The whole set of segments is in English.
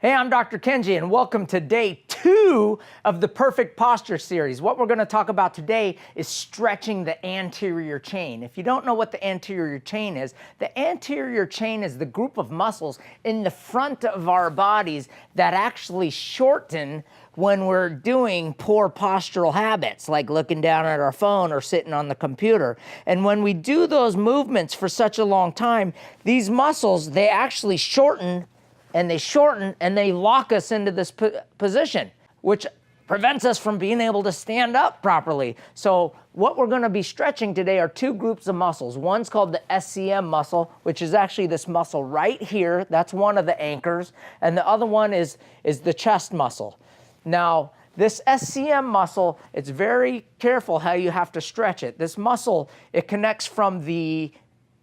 Hey, I'm Dr. Kengee, and welcome to day 2 of the Perfect Posture series. What we're going to talk about today is stretching the anterior chain. If you don't know what the anterior chain is, the anterior chain is the group of muscles in the front of our bodies that actually shorten when we're doing poor postural habits, like looking down at our phone or sitting on the computer. And when we do those movements for such a long time, these muscles, they actually shorten and they lock us into this position, which prevents us from being able to stand up properly. So what we're going to be stretching today are 2 groups of muscles. One's called the Scm muscle, which is actually this muscle right here. That's one of the anchors. And the other one is the chest muscle. Now, this Scm muscle, it's very careful how you have to stretch it. This muscle, it connects from the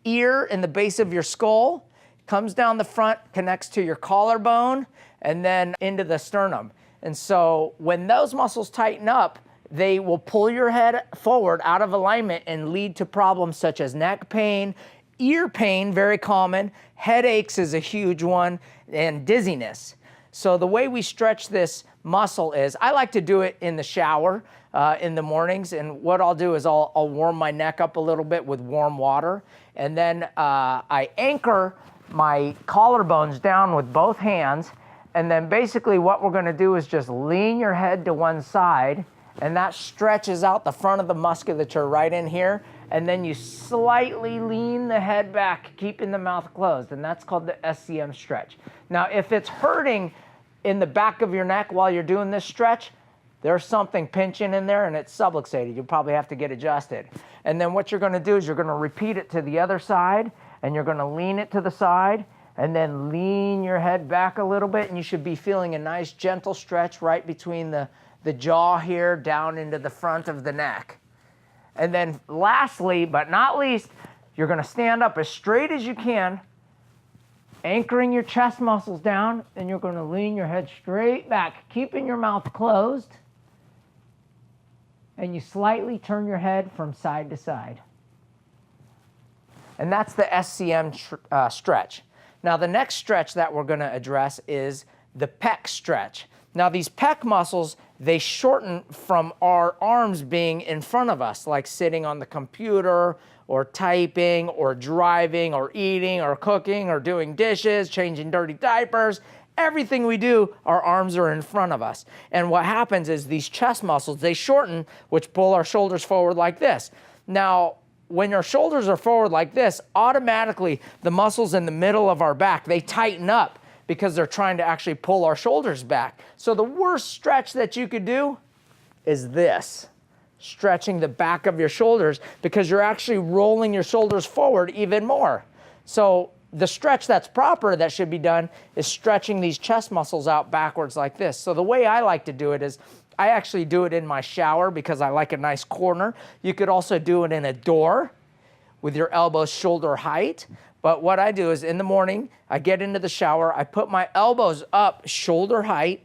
ear in the base of your skull, comes down the front, connects to your collarbone, and then into the sternum. And so when those muscles tighten up, they will pull your head forward out of alignment and lead to problems such as neck pain, ear pain, very common, headaches is a huge one, and dizziness. So the way we stretch this muscle is, I like to do it in the shower in the mornings, and what I'll do is I'll warm my neck up a little bit with warm water, and then I anchor my collarbones down with both hands, and then basically what we're going to do is just lean your head to one side, and that stretches out the front of the musculature right in here, and then you slightly lean the head back, keeping the mouth closed, and that's called the Scm stretch. Now, if it's hurting in the back of your neck while you're doing this stretch, there's something pinching in there and it's subluxated. You'll probably have to get adjusted. And then what you're going to do is you're going to repeat it to the other side, and you're going to lean it to the side, and then lean your head back a little bit, and you should be feeling a nice gentle stretch right between the jaw here down into the front of the neck. And then lastly, but not least, you're going to stand up as straight as you can, anchoring your chest muscles down, and you're going to lean your head straight back, keeping your mouth closed, and you slightly turn your head from side to side. And that's the Scm stretch. Now, the next stretch that we're going to address is the pec stretch. Now, these pec muscles, they shorten from our arms being in front of us, like sitting on the computer or typing or driving or eating or cooking or doing dishes, changing dirty diapers. Everything we do, our arms are in front of us. And what happens is these chest muscles, they shorten, which pull our shoulders forward like this. Now, when your shoulders are forward like this, automatically the muscles in the middle of our back, they tighten up because they're trying to actually pull our shoulders back. So the worst stretch that you could do is this, stretching the back of your shoulders, because you're actually rolling your shoulders forward even more. So the stretch that's proper that should be done is stretching these chest muscles out backwards like this. So the way I like to do it is, I actually do it in my shower because I like a nice corner. You could also do it in a door with your elbows shoulder height. But what I do is in the morning, I get into the shower, I put my elbows up shoulder height,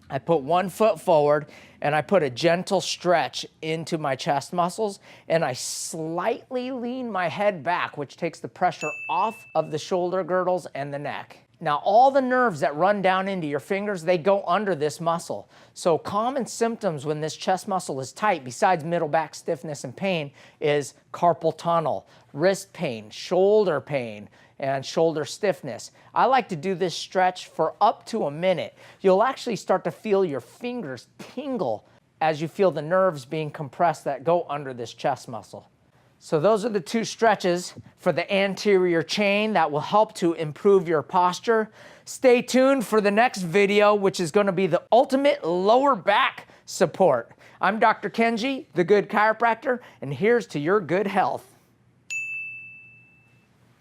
I put one foot forward, and I put a gentle stretch into my chest muscles, and I slightly lean my head back, which takes the pressure off of the shoulder girdles and the neck. Now, all the nerves that run down into your fingers, they go under this muscle. So common symptoms when this chest muscle is tight, besides middle back stiffness and pain, is carpal tunnel, wrist pain, and shoulder stiffness. I like to do this stretch for up to a minute. You'll actually start to feel your fingers tingle as you feel the nerves being compressed that go under this chest muscle. So those are the 2 stretches for the anterior chain that will help to improve your posture. Stay tuned for the next video, which is going to be the ultimate lower back support. I'm Dr. Kengee, the Good Chiropractor, and here's to your good health.